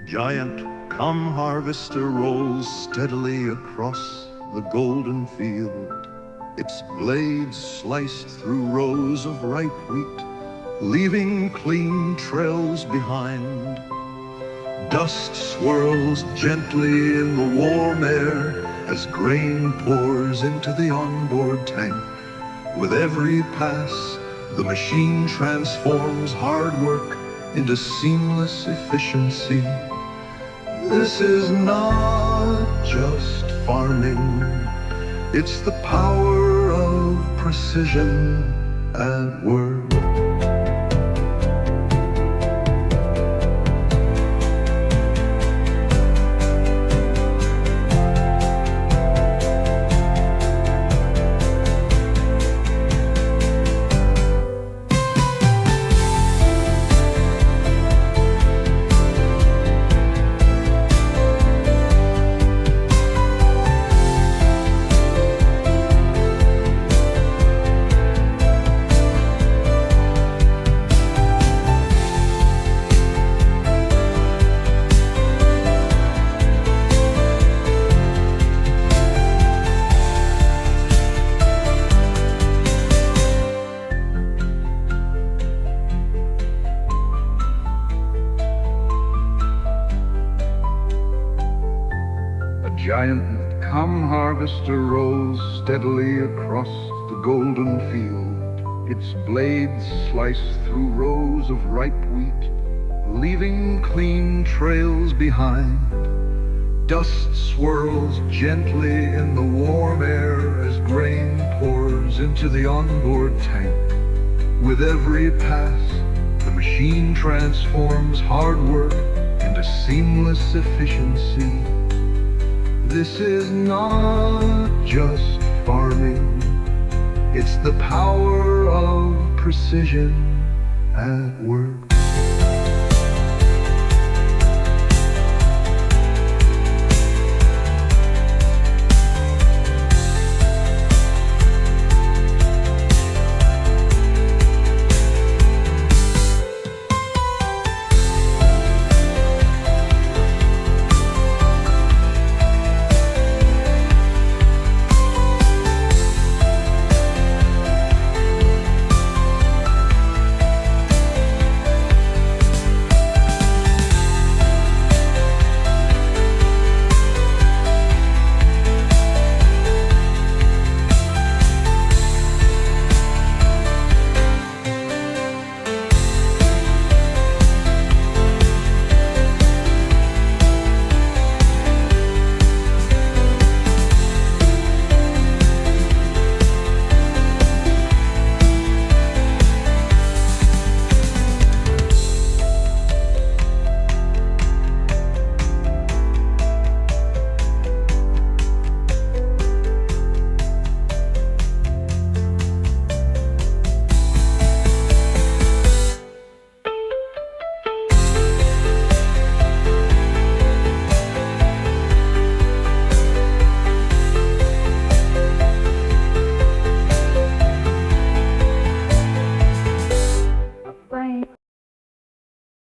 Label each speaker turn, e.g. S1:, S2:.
S1: Giant come harvester rolls steadily across the golden field, its blades sliced through rows of ripe wheat, leaving clean trails behind. Dust swirls gently in the warm air as grain pours into the onboard tank. With every pass, the machine transforms hard work into seamless efficiency. This is not just farming, it's the power of precision at work. Giant come harvester rolls steadily across the golden field, its blades slice through rows of ripe wheat, leaving clean trails behind. Dust swirls gently in the warm air as grain pours into the onboard tank. With every pass, the machine transforms hard work into seamless efficiency. This is not just farming, it's the power of precision at work.